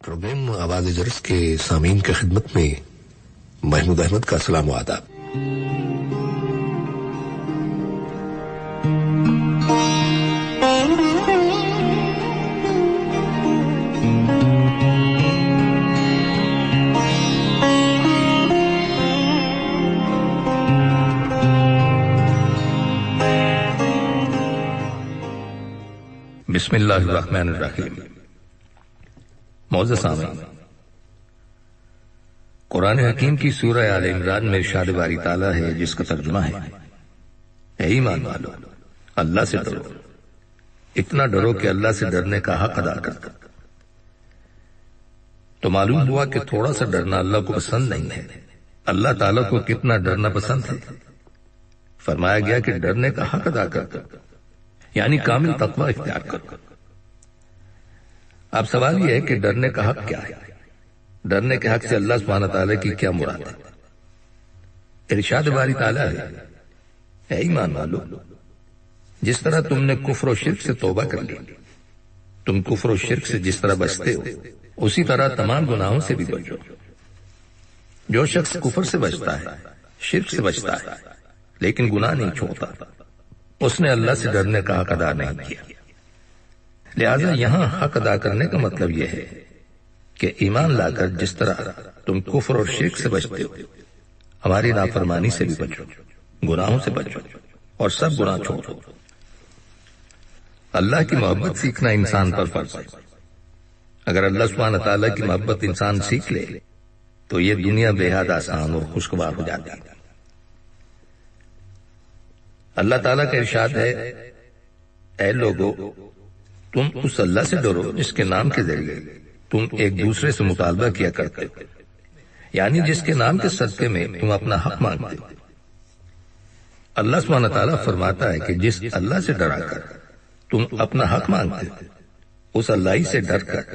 Programme آواز جرس کے سامعین کی خدمت میں محمود احمد کا سلام و آداب۔ بسم اللہ الرحمن الرحیم۔ معزز سامعین، قرآن حکیم کی سورہ آل عمران میں ارشاد باری تعالیٰ ہے جس کا ترجمہ ہے، اے ایمان والو اللہ سے ڈرو، اتنا ڈرو کہ اللہ سے ڈرنے کا حق ادا کرو۔ تو معلوم ہوا کہ تھوڑا سا ڈرنا اللہ کو پسند نہیں ہے۔ اللہ تعالیٰ کو کتنا ڈرنا پسند ہے؟ فرمایا گیا کہ ڈرنے کا حق ادا کرو، یعنی کامل تقوی اختیار کرو۔ اب سوال یہ ہے کہ ڈرنے کا حق کیا ہے؟ ڈرنے کے حق سے اللہ سبحانہ تعالیٰ کی کیا مراد ہے؟ ارشاد باری تعالیٰ ہے، اے ایمان والو، جس طرح تم نے کفر و شرک سے توبہ کر لی، تم کفر و شرک سے جس طرح بچتے ہو اسی طرح تمام گناہوں سے بھی بچو۔ جو شخص کفر سے بچتا ہے، شرک سے بچتا ہے، لیکن گناہ نہیں چھوڑتا، اس نے اللہ سے ڈرنے کا حق ادا نہیں کیا۔ لہذا یہاں حق ادا کرنے کا مطلب یہ ہے کہ ایمان لا کر جس طرح تم کفر اور شرک سے بچتے ہو، ہماری نافرمانی سے بھی بچو، گناہوں سے بچو اور سب گناہ چھوڑو۔ اللہ کی محبت سیکھنا انسان پر فرض ہے۔ اگر اللہ سبحانہ تعالیٰ کی محبت انسان سیکھ لے تو یہ دنیا بے حد آسان اور خوشگوار ہو جاتی ہے۔ اللہ تعالیٰ کا ارشاد ہے، اے لوگو تم اس اللہ سے ڈرو جس کے نام کے ذریعے تم ایک دوسرے سے مطالبہ کیا کرتے ہو، یعنی جس کے نام کے صدقے میں تم اپنا حق مانگتے ہو۔ اللہ سبحانہ تعالیٰ فرماتا ہے کہ جس اللہ سے ڈرا کر تم اپنا حق مانگتے ہو، اس اللہ ہی سے ڈر کر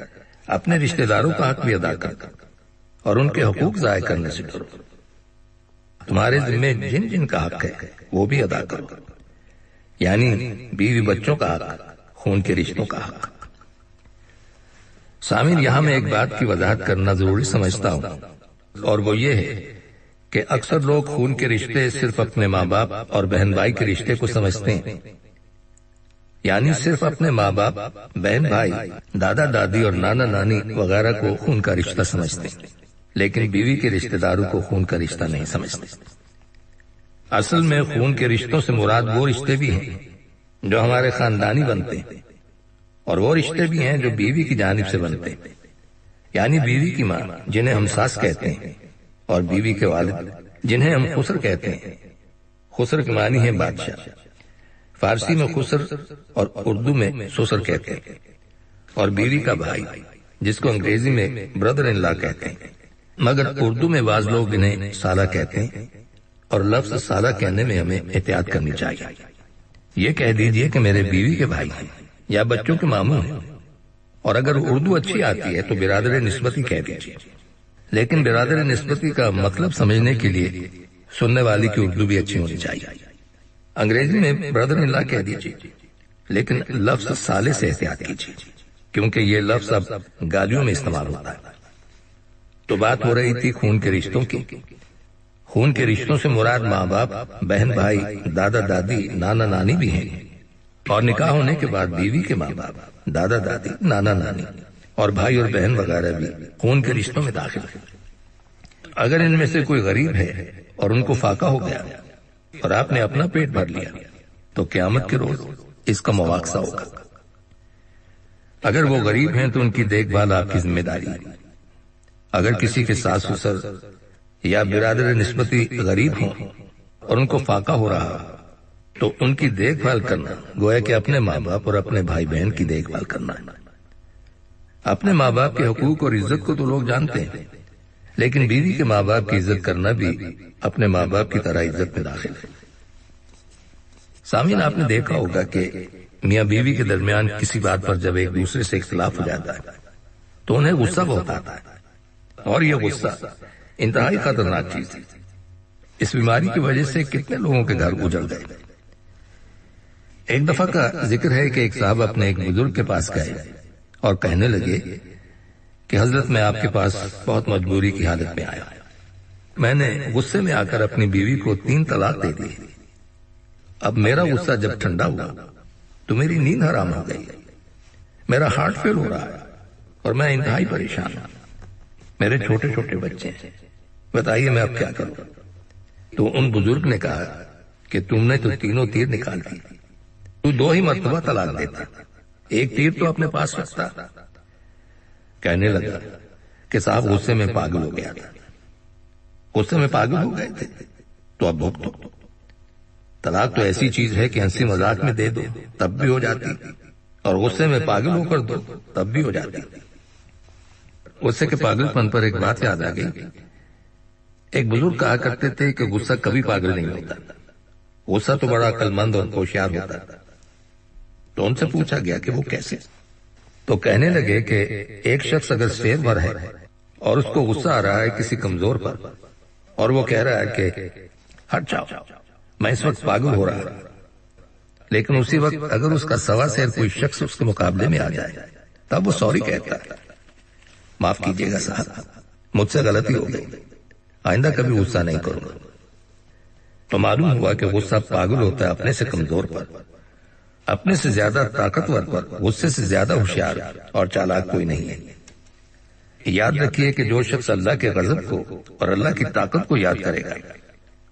اپنے رشتہ داروں کا حق بھی ادا کر اور ان کے حقوق ضائع کرنے سے ڈرو۔ تمہارے ذمہ جن جن کا حق ہے وہ بھی ادا کرو، یعنی بیوی بچوں کا حق، خون کے رشتوں کا حق۔ سامعین، یہاں میں ایک بات کی وضاحت کرنا ضروری سمجھتا ہوں، اور وہ یہ ہے کہ اکثر لوگ خون کے رشتے صرف اپنے ماں باپ اور بہن بھائی کے رشتے کو سمجھتے ہیں، یعنی صرف اپنے ماں باپ، بہن بھائی، دادا دادی اور نانا نانی وغیرہ کو خون کا رشتہ سمجھتے ہیں، لیکن بیوی کے رشتہ داروں کو خون کا رشتہ نہیں سمجھتے۔ اصل میں خون کے رشتوں سے مراد وہ رشتے بھی ہیں جو ہمارے خاندانی بنتے ہیں، اور وہ رشتے بھی ہیں جو بیوی کی جانب سے بنتے ہیں، یعنی بیوی کی ماں جنہیں ہم ساس کہتے ہیں، اور بیوی کے والد جنہیں ہم خسر کہتے ہیں۔ خسر کے معنی ہے بادشاہ، فارسی میں خسر اور اردو میں سسر کہتے ہیں، اور بیوی کا بھائی جس کو انگریزی میں بردر ان لا کہتے ہیں، مگر اردو میں بعض لوگ انہیں سالہ کہتے ہیں، اور لفظ سالہ کہنے میں ہمیں احتیاط کرنی چاہیے۔ یہ کہہ دیجئے کہ میرے بیوی کے بھائی ہیں یا بچوں کے ماموں ہیں، اور اگر اردو اچھی آتی ہے تو برادر نسبتی کہہ دیجئے، لیکن برادر نسبتی کا مطلب سمجھنے کے لیے سننے والی کی اردو بھی اچھی ہونی چاہیے۔ انگریزی میں بردر ان لا کہہ دیجئے، لیکن لفظ سالے سے احتیاط کیجئے، کیونکہ یہ لفظ اب گالیوں میں استعمال ہوتا ہے۔ تو بات ہو رہی تھی خون کے رشتوں کی۔ خون کے رشتوں سے مراد ماں باپ، بہن بھائی، دادا دادی، نانا نانی بھی ہیں، اور نکاح ہونے کے بعد بیوی کے ماں باپ، دادا دادی، نانا نانی اور بھائی اور بہن وغیرہ بھی خون کے رشتوں میں داخل ہیں۔ اگر ان میں سے کوئی غریب ہے اور ان کو فاقہ ہو گیا اور آپ نے اپنا پیٹ بھر لیا تو قیامت کے روز اس کا مواخذہ ہوگا۔ اگر وہ غریب ہیں تو ان کی دیکھ بھال آپ کی ذمہ داری ہے۔ اگر کسی کے ساس سسر یا برادر نسبتی غریب ہوں اور ان کو فاقہ ہو رہا تو ان کی دیکھ بھال کرنا گویا کہ اپنے ماں باپ اور اپنے بھائی بہن کی دیکھ بھال کرنا ہے۔ اپنے ماں باپ کے حقوق اور عزت کو تو لوگ جانتے ہیں، لیکن بیوی کے ماں باپ کی عزت کرنا بھی اپنے ماں باپ کی طرح عزت میں داخل ہے۔ سامعین، آپ نے دیکھا ہوگا کہ میاں بیوی کے درمیان کسی بات پر جب ایک دوسرے سے اختلاف ہو جاتا ہے تو انہیں غصہ بہت آتا ہے، اور یہ غصہ انتہائی خطرناک چیز ہے۔ اس بیماری کی وجہ سے کتنے لوگوں کے گھر اجڑ گئے۔ ایک دفعہ کا ذکر ہے کہ ایک صاحب اپنے ایک بزرگ کے پاس گئے اور کہنے لگے کہ حضرت میں آپ کے پاس بہت مجبوری کی حالت میں آیا. میں نے غصے میں آ کر اپنی بیوی کو 3 طلاق دے دی. اب میرا غصہ جب ٹھنڈا ہوا تو میری نیند حرام ہو گئی. میرا ہارٹ فیل ہو رہا ہے اور میں انتہائی پریشان ہوں. میرے چھوٹے چھوٹے بچے ہیں. بتائیے میں اب کیا کروں؟ تو ان بزرگ نے کہا کہ تم نے تو تینوں تیر نکال دی. تو 2 ہی مرتبہ طلاق دیتا، 1 تیر تو اپنے پاس رکھتا. کہنے لگا کہ صاحب غصے میں پاگل ہو گیا تھا. غصے میں پاگل ہو گئے تھے تو اب بھگتو. طلاق تو ایسی چیز ہے کہ ہنسی مذاق میں دے دو تب بھی ہو جاتی، اور غصے میں پاگل ہو کر دو تب بھی ہو جاتی. غصے کے پاگل پن پر ایک بات یاد آ گئی. ایک بزرگ کہا کرتے تھے کہ غصہ کبھی پاگل نہیں ہوتا، غصہ تو بڑا عقل مند اور ہوشیار ہوتا. تو ان سے پوچھا گیا کہ وہ کیسے؟ تو کہنے لگے کہ ایک شخص اگر شیر بھر ہے اور اس کو غصہ آ رہا ہے کسی کمزور پر، اور وہ کہہ رہا ہے کہ ہٹ جاؤ میں اس وقت پاگل ہو رہا ہوں، لیکن اسی وقت اگر اس کا سوا شیر کوئی شخص اس کے مقابلے میں آ جائے تب وہ سوری کہتا ہے، معاف کیجیے گا صاحب مجھ سے غلطی ہو گئی، آئندہ کبھی غصہ نہیں کروں گا. تو معلوم ہوا کہ غصہ پاگل ہوتا ہے اپنے سے کمزور پر، اپنے سے زیادہ طاقتور پر غصے سے زیادہ ہوشیار اور چالاک کوئی نہیں ہے. یاد رکھیے کہ جو شخص اللہ کے غضب کو اور اللہ کی طاقت کو یاد کرے گا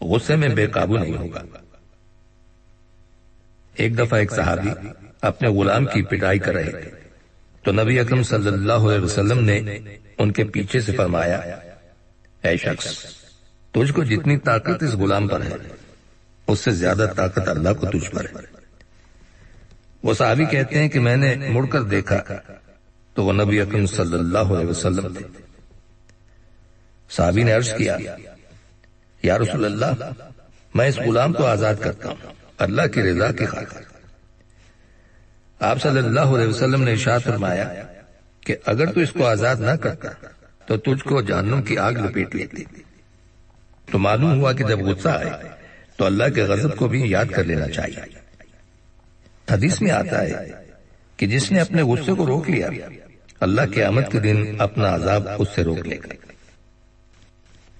غصے میں بے قابو نہیں ہوگا. ایک دفعہ ایک صحابی اپنے غلام کی پٹائی کر رہے تھے تو نبی اکرم صلی اللہ علیہ وسلم نے ان کے پیچھے سے فرمایا، اے شخص تجھ کو جتنی طاقت اس غلام پر ہے اس سے زیادہ طاقت اللہ کو تجھ پر ہے. وہ صحابی کہتے ہیں کہ میں نے مڑ کر دیکھا تو وہ نبی اکرم صلی اللہ علیہ وسلم تھے. صحابی نے عرض کیا، یا رسول اللہ میں اس غلام کو آزاد کرتا ہوں اللہ کی رضا کی خاطر. آپ صلی اللہ علیہ وسلم نے ارشاد فرمایا کہ اگر تو اس کو آزاد نہ کرتا تو تجھ کو جہنم کی آگ لپیٹ لیتی. تو معلوم ہوا کہ جب غصہ آئے تو اللہ کے غضب کو بھی یاد کر لینا چاہیے. حدیث میں آتا ہے کہ جس نے اپنے غصے کو روک لیا اللہ قیامت کے دن اپنا عذاب اس سے روک لے گا.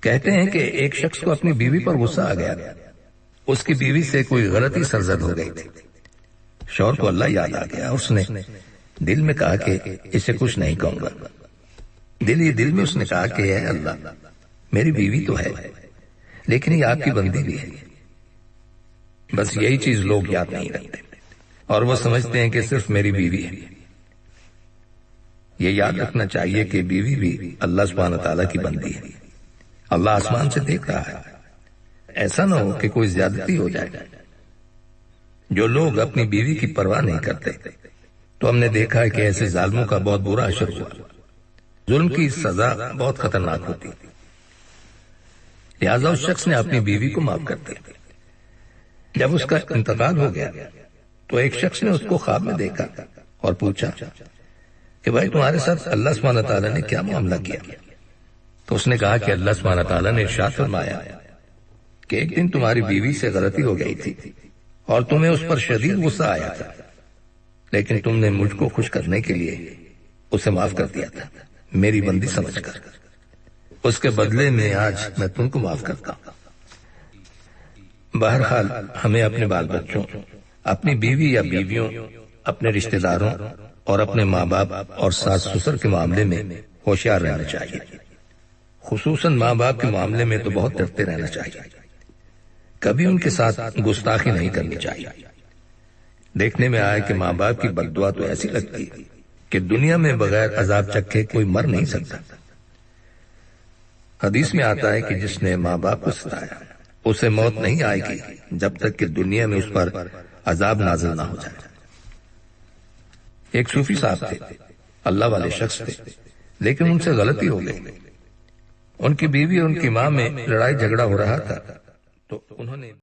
کہتے ہیں کہ ایک شخص کو اپنی بیوی پر غصہ آ گیا. اس کی بیوی سے کوئی غلطی سرزد ہو گئی تھی. شوہر کو اللہ یاد آ گیا. اس نے دل میں کہا کہ اسے کچھ نہیں کہوں گا. دل میں اس نے کہا کہ اے اللہ میری بیوی تو ہے لیکن یہ آپ کی بندی بھی ہے. بس یہی چیز لوگ یاد نہیں رکھتے اور وہ سمجھتے ہیں کہ صرف میری بیوی ہے. یہ یاد رکھنا چاہیے کہ بیوی بھی اللہ سبحانہ تعالیٰ کی بندی ہے. اللہ آسمان سے دیکھ رہا ہے. ایسا نہ ہو کہ کوئی زیادتی ہو جائے. جو لوگ اپنی بیوی کی پرواہ نہیں کرتے تو ہم نے دیکھا ہے کہ ایسے ظالموں کا بہت برا اثر ہوا. ظلم کی سزا بہت خطرناک ہوتی. لہذا اس شخص نے اپنی بیوی کو معاف کر دیا. جب اس کا انتقال ہو گیا تو ایک شخص نے اس کو خواب میں دیکھا اور پوچھا کہ بھائی تمہارے ساتھ اللہ سبحانہ تعالیٰ نے کیا معاملہ کیا؟ تو اس نے کہا کہ اللہ سبحانہ تعالیٰ نے ارشاد فرمایا کہ ایک دن تمہاری بیوی سے غلطی ہو گئی تھی اور تمہیں اس پر شدید غصہ آیا تھا، لیکن تم نے مجھ کو خوش کرنے کے لیے اسے معاف کر دیا تھا میری بندی سمجھ کر. اس کے بدلے میں آج میں تم کو معاف کرتا ہوں. بہرحال ہمیں اپنے بال بچوں، اپنی بیوی یا بیویوں، اپنے رشتہ داروں اور اپنے ماں باپ اور ساس سسر کے معاملے میں ہوشیار رہنا چاہیے. خصوصاً ماں باپ کے معاملے میں تو بہت ڈرتے رہنا چاہیے. کبھی ان کے ساتھ گستاخی نہیں کرنی چاہیے. دیکھنے میں آیا کہ ماں باپ کی بد دعا تو ایسی لگتی کہ دنیا میں بغیر عذاب چکھے کوئی مر نہیں سکتا. حدیث میں آتا ہے کہ جس نے ماں باپ کو ستایا اسے موت نہیں آئے گی جب تک کہ دنیا میں اس پر عذاب نازل نہ ہو جائے. ایک صوفی صاحب تھے، اللہ والے شخص تھے، لیکن ان سے غلطی ہو گئی. ان کی بیوی اور ان کی ماں میں لڑائی جھگڑا ہو رہا تھا تو انہوں نے